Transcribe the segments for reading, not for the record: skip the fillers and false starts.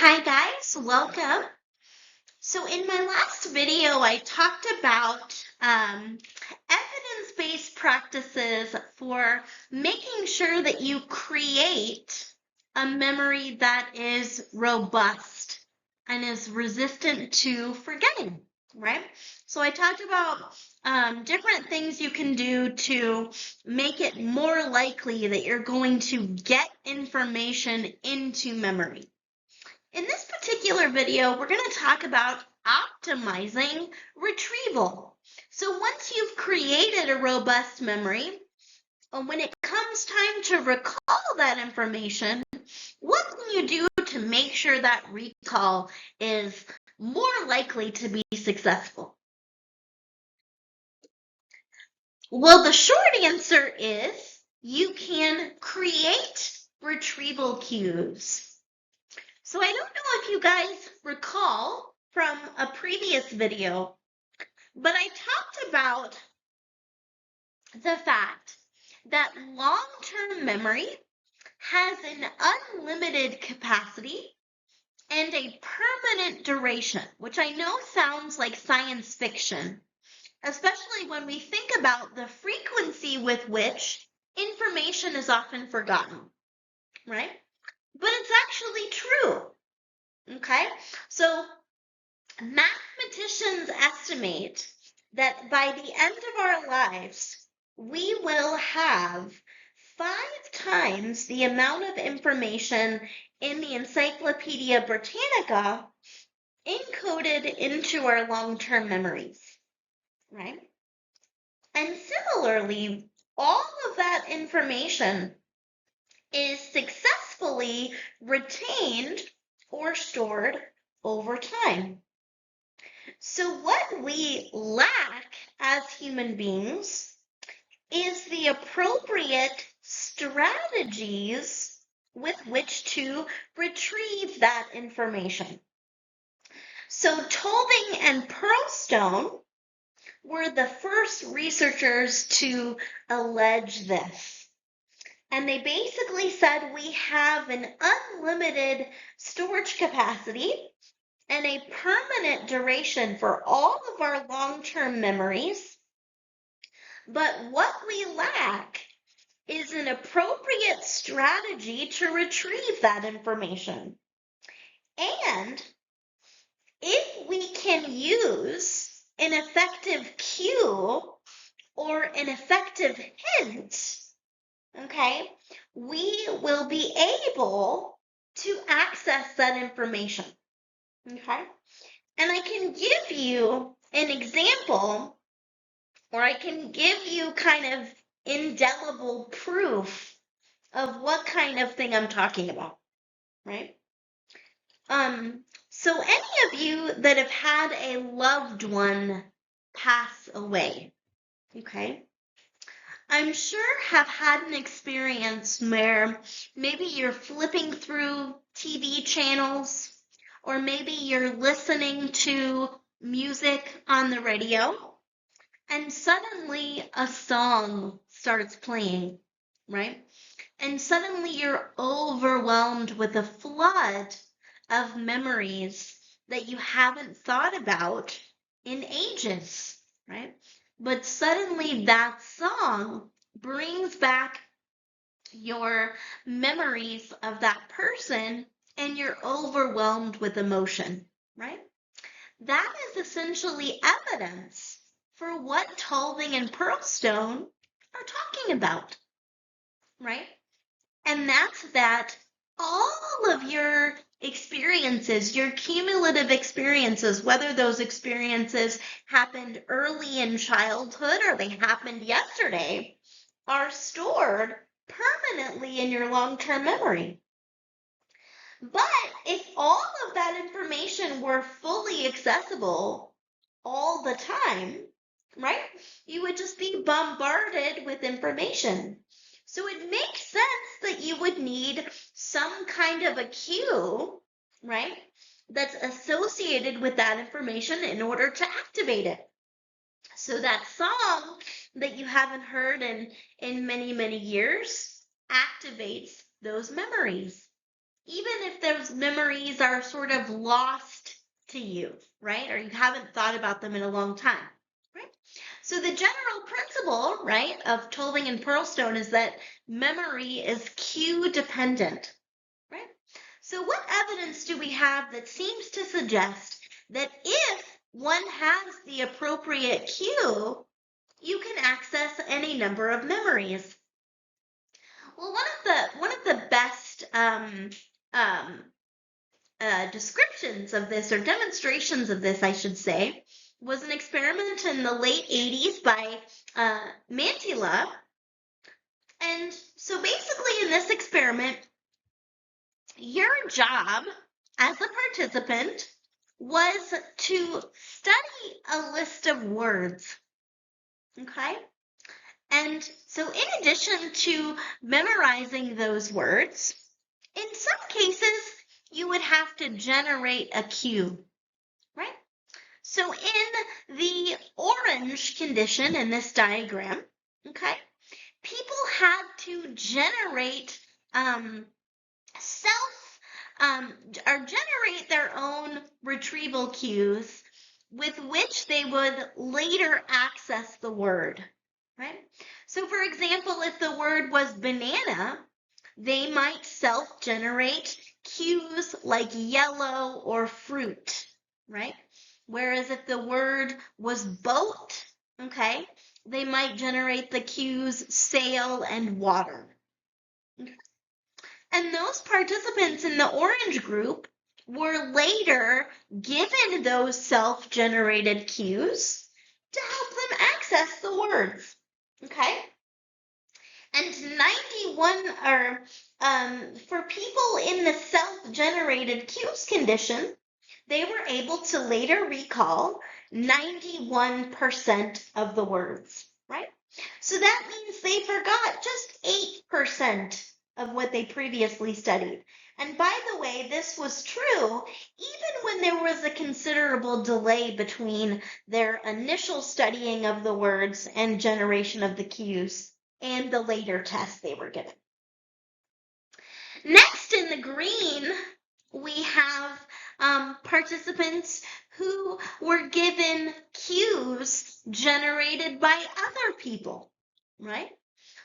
Hi guys, welcome. So in my last video, I talked about evidence-based practices for making sure that you create a memory that is robust and is resistant to forgetting, right? So I talked about different things you can do to make it more likely that you're going to get information into memory. In this particular video, we're going to talk about optimizing retrieval. So once you've created a robust memory, when it comes time to recall that information, what can you do to make sure that recall is more likely to be successful? Well, the short answer is you can create retrieval cues. So I don't know if you guys recall from a previous video, but I talked about the fact that long-term memory has an unlimited capacity and a permanent duration, which I know sounds like science fiction, especially when we think about the frequency with which information is often forgotten, right? But it's actually true. Okay, so mathematicians estimate that by the end of our lives, we will have 5 times the amount of information in the Encyclopedia Britannica encoded into our long-term memories, right? And similarly, all of that information is successfully retained or stored over time. So what we lack as human beings is the appropriate strategies with which to retrieve that information. So Tolding and Pearlstone were the first researchers to allege this. And they basically said we have an unlimited storage capacity and a permanent duration for all of our long-term memories. But what we lack is an appropriate strategy to retrieve that information. And if we can use an effective cue or an effective hint, okay, we will be able to access that information. Okay, and I can give you an example, or I can give you kind of indelible proof of what kind of thing I'm talking about, right? So any of you that have had a loved one pass away, okay, I'm sure have had an experience where maybe you're flipping through TV channels, or maybe you're listening to music on the radio, and suddenly a song starts playing, right? And suddenly you're overwhelmed with a flood of memories that you haven't thought about in ages, right? But suddenly that song brings back your memories of that person and you're overwhelmed with emotion, right? That is essentially evidence for what Tolding and Pearlstone are talking about, right? And that's that all of your experiences, your cumulative experiences, whether those experiences happened early in childhood or they happened yesterday, are stored permanently in your long-term memory. But if all of that information were fully accessible all the time, right, you would just be bombarded with information. So it makes sense that you would need some kind of a cue, right, that's associated with that information in order to activate it. So that song that you haven't heard in many, many years activates those memories. even if those memories are sort of lost to you, right? Or you haven't thought about them in a long time, right? So the general principle, right, of Tolling and Pearlstone is that memory is cue dependent, right? So what evidence do we have that seems to suggest that if one has the appropriate cue, you can access any number of memories? Well, one of the best um, descriptions of this, or demonstrations of this, I should say, was an experiment in the late 80s by Mantilla. And so basically, in this experiment, your job as a participant was to study a list of words. Okay? And so, in addition to memorizing those words, in some cases, you would have to generate a cue, right? So, in the orange condition in this diagram, okay, people had to generate self or generate their own retrieval cues with which they would later access the word, right? So for example, if the word was banana, they might self-generate cues like yellow or fruit, right? Whereas if the word was boat, okay, they might generate the cues sail and water. And those participants in the orange group were later given those self-generated cues to help them access the words. Okay? And 91 are for people in the self-generated cues condition, they were able to later recall 91% of the words, right? So that means they forgot just 8% of what they previously studied. And by the way, this was true even when there was a considerable delay between their initial studying of the words and generation of the cues and the later test they were given. Next in the green, we have participants who were given cues generated by other people, right?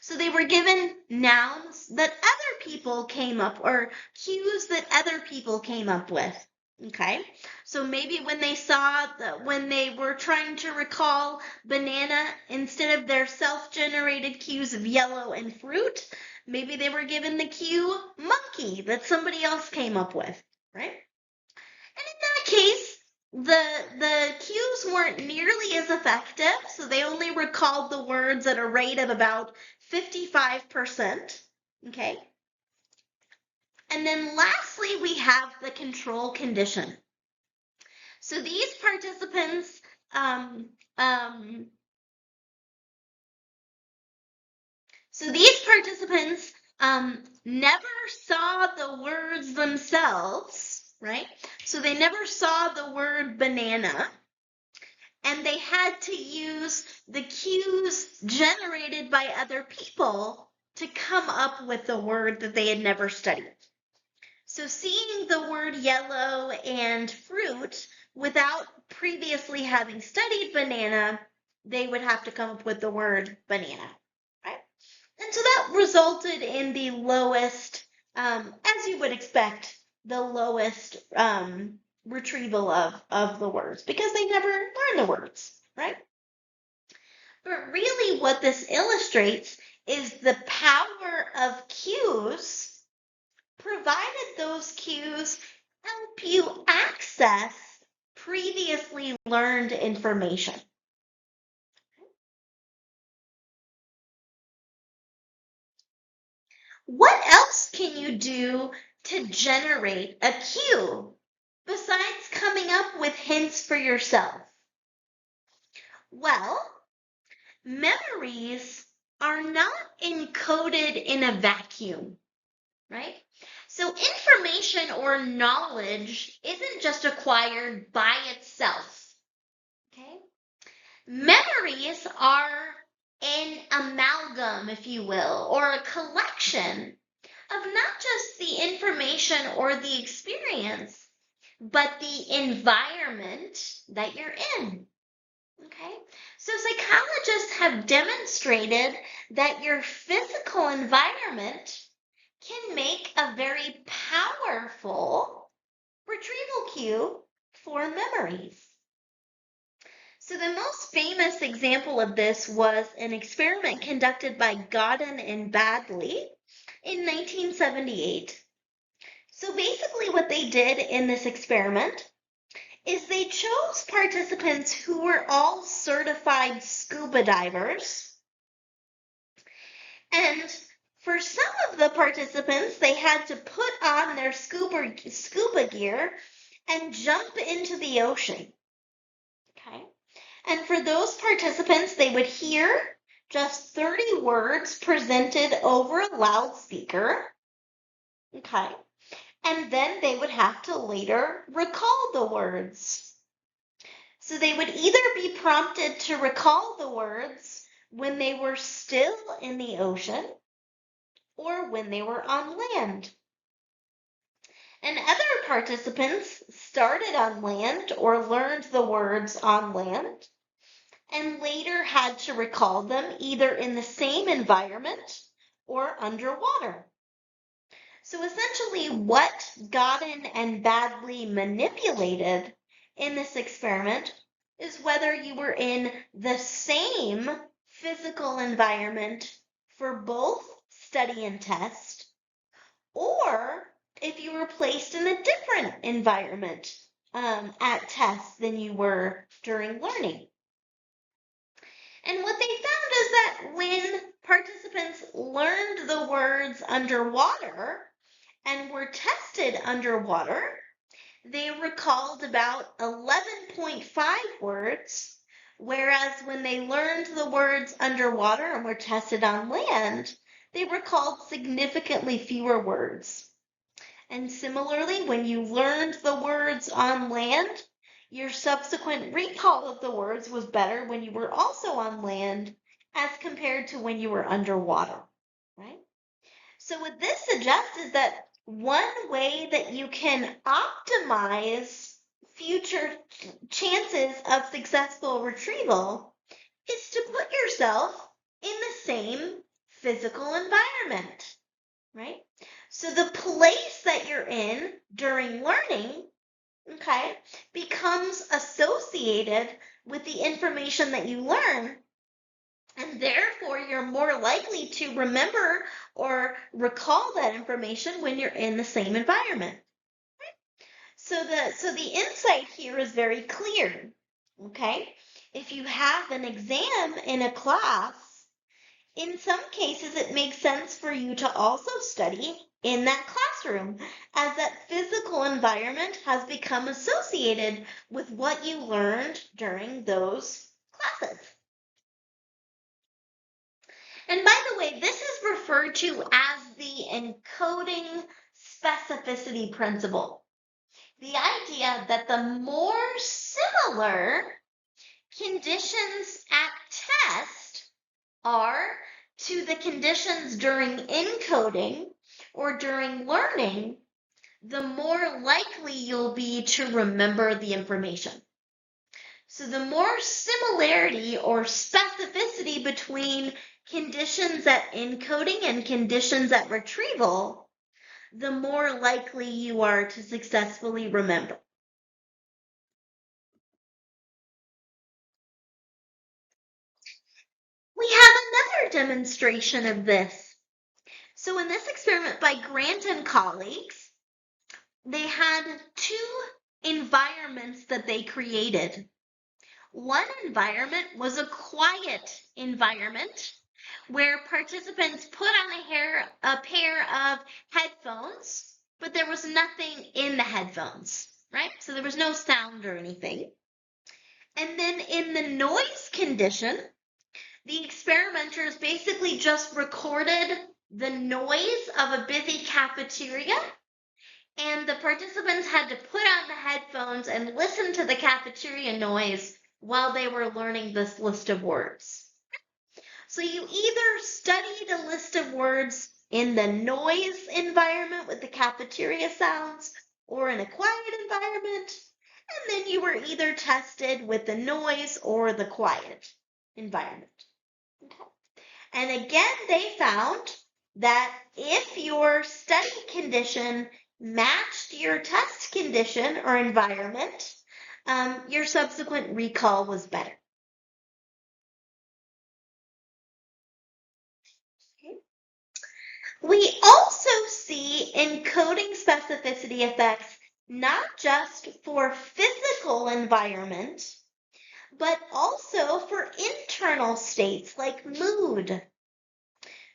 So they were given nouns that other people came up, or cues that other people came up with. Okay, so maybe when they were trying to recall banana, instead of their self-generated cues of yellow and fruit, maybe they were given the cue monkey that somebody else came up with, right? And in that case, the cues weren't nearly as effective, so they only recalled the words at a rate of about 55%. Okay. And then lastly, we have the control condition. So these participants never saw the words themselves, right? So they never saw the word banana, and they had to use the cues generated by other people to come up with the word that they had never studied. So seeing the word yellow and fruit without previously having studied banana, they would have to come up with the word banana, right? And so that resulted in the lowest, as you would expect, the lowest retrieval of the words, because they never learned the words, right? But really what this illustrates is the power of cues, provided those cues help you access previously learned information. What else can you do to generate a cue besides coming up with hints for yourself? Well, memories are not encoded in a vacuum, right? So information or knowledge isn't just acquired by itself, okay? Memories are an amalgam, if you will, or a collection of not just the information or the experience, but the environment that you're in. Okay, so psychologists have demonstrated that your physical environment can make a very powerful retrieval cue for memories. So the most famous example of this was an experiment conducted by Godin and Badley in 1978. So basically what they did in this experiment is they chose participants who were all certified scuba divers. And for some of the participants, they had to put on their scuba gear and jump into the ocean. Okay. And for those participants, they would hear just 30 words presented over a loudspeaker. Okay. And then they would have to later recall the words. So they would either be prompted to recall the words when they were still in the ocean or when they were on land. And other participants started on land or learned the words on land and later had to recall them either in the same environment or underwater. So essentially what Godin and Badley manipulated in this experiment is whether you were in the same physical environment for both study and test, or if you were placed in a different environment at test than you were during learning. And what they found is that when participants learned the words underwater and were tested underwater, they recalled about 11.5 words, whereas when they learned the words underwater and were tested on land, they recalled significantly fewer words. And similarly, when you learned the words on land, your subsequent recall of the words was better when you were also on land as compared to when you were underwater, right? So what this suggests is that one way that you can optimize future chances of successful retrieval is to put yourself in the same physical environment, right? So the place that you're in during learning, okay, becomes associated with the information that you learn, and therefore you're more likely to remember or recall that information when you're in the same environment. So the insight here is very clear, okay? If you have an exam in a class, in some cases it makes sense for you to also study in that classroom, as that physical environment has become associated with what you learned during those classes. And by the way, this is referred to as the encoding specificity principle. The idea that the more similar conditions at test are to the conditions during encoding or during learning, the more likely you'll be to remember the information. So the more similarity or specificity between conditions at encoding and conditions at retrieval, the more likely you are to successfully remember. We have another demonstration of this. So in this experiment by Grant and colleagues, they had two environments that they created. One environment was a quiet environment where participants put on a pair of headphones, but there was nothing in the headphones, right? So there was no sound or anything. And then in the noise condition, the experimenters basically just recorded the noise of a busy cafeteria, and the participants had to put on the headphones and listen to the cafeteria noise while they were learning this list of words. So you either studied a list of words in the noise environment with the cafeteria sounds or in a quiet environment. And then you were either tested with the noise or the quiet environment. Okay. And again, they found that if your study condition matched your test condition or environment, your subsequent recall was better. Okay. We also see encoding specificity effects not just for physical environment, but also for internal states like mood.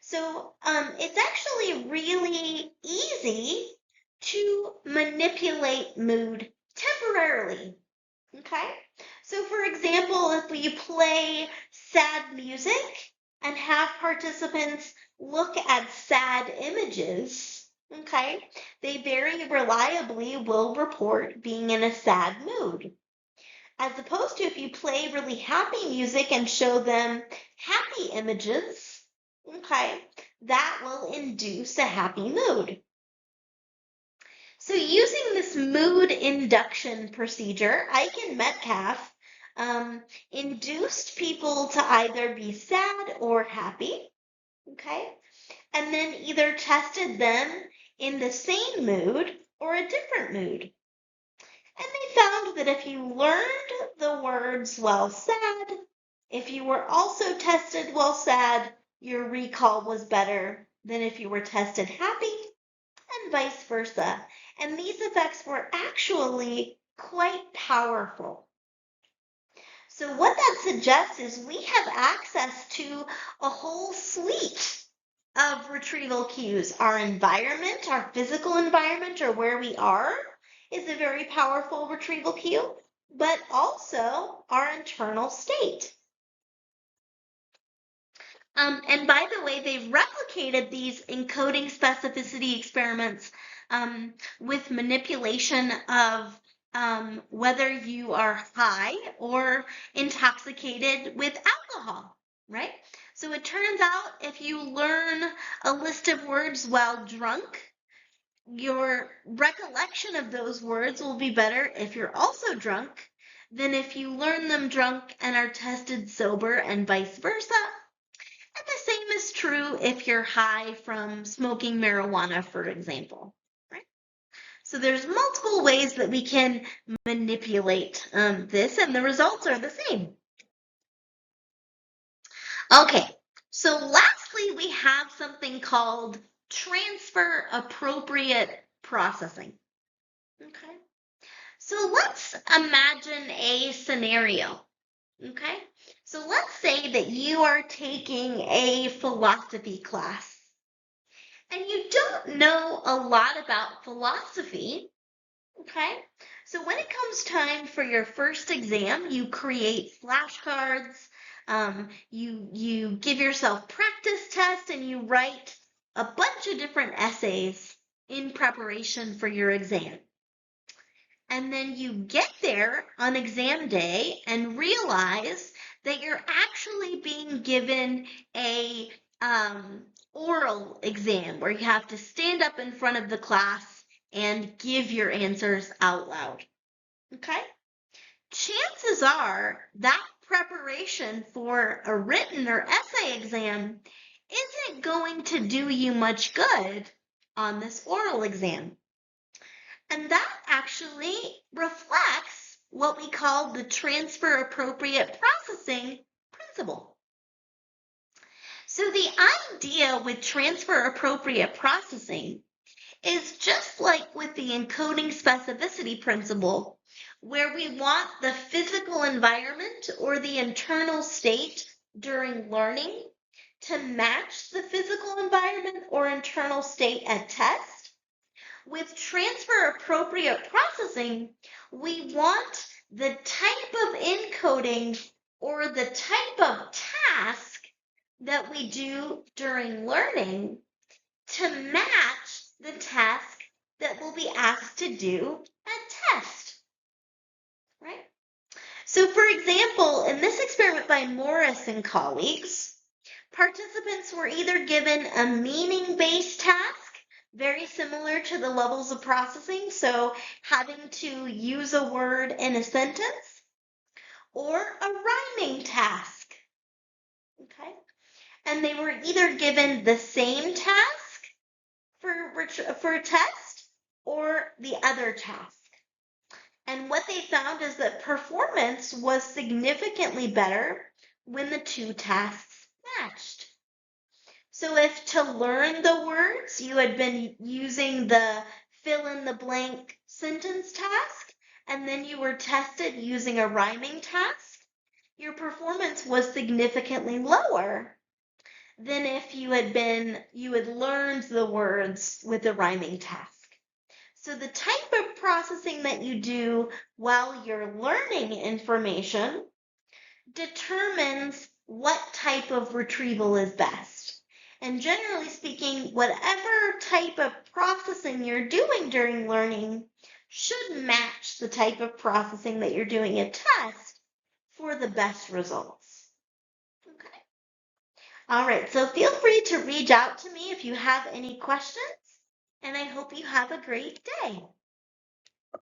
So it's actually really easy to manipulate mood temporarily. Okay? So for example, if we play sad music and have participants look at sad images, okay, they very reliably will report being in a sad mood. As opposed to if you play really happy music and show them happy images, okay, that will induce a happy mood. So using this mood induction procedure, Ike and Metcalf induced people to either be sad or happy, okay, and then either tested them in the same mood or a different mood. And they found that if you learned the words while sad, if you were also tested while sad, your recall was better than if you were tested happy, and vice versa. And these effects were actually quite powerful. So what that suggests is we have access to a whole suite of retrieval cues. Our environment, our physical environment, or where we are, is a very powerful retrieval cue, but also our internal state. And by the way, they've replicated these encoding specificity experiments with manipulation of whether you are high or intoxicated with alcohol, right? So it turns out if you learn a list of words while drunk, your recollection of those words will be better if you're also drunk than if you learn them drunk and are tested sober, and vice versa. And the same is true if you're high from smoking marijuana, for example, right? So there's multiple ways that we can manipulate this, and the results are the same. Okay, so lastly, we have something called transfer appropriate processing. Okay, so let's imagine a scenario. Okay, so let's say that you are taking a philosophy class and you don't know a lot about philosophy. Okay, so when it comes time for your first exam, you create flashcards, you give yourself practice tests, and you write a bunch of different essays in preparation for your exam. And then you get there on exam day and realize that you're actually being given a oral exam where you have to stand up in front of the class and give your answers out loud. Okay? Chances are that preparation for a written or essay exam isn't going to do you much good on this oral exam. And that actually reflects what we call the transfer appropriate processing principle. So the idea with transfer appropriate processing is just like with the encoding specificity principle, where we want the physical environment or the internal state during learning to match the physical environment or internal state at test. With transfer appropriate processing, we want the type of encoding or the type of task that we do during learning to match the task that we'll be asked to do at test, right? So for example, in this experiment by Morris and colleagues, Participants were either given a meaning-based task, very similar to the levels of processing, so having to use a word in a sentence, or a rhyming task. Okay? And they were either given the same task for a test or the other task. And what they found is that performance was significantly better when the two tasks matched. So if to learn the words you had been using the fill in the blank sentence task, and then you were tested using a rhyming task, your performance was significantly lower than if you had learned the words with the rhyming task. So the type of processing that you do while you're learning information determines what type of retrieval is best. And generally speaking, whatever type of processing you're doing during learning should match the type of processing that you're doing at test for the best results. Okay. All right, so feel free to reach out to me if you have any questions, and I hope you have a great day.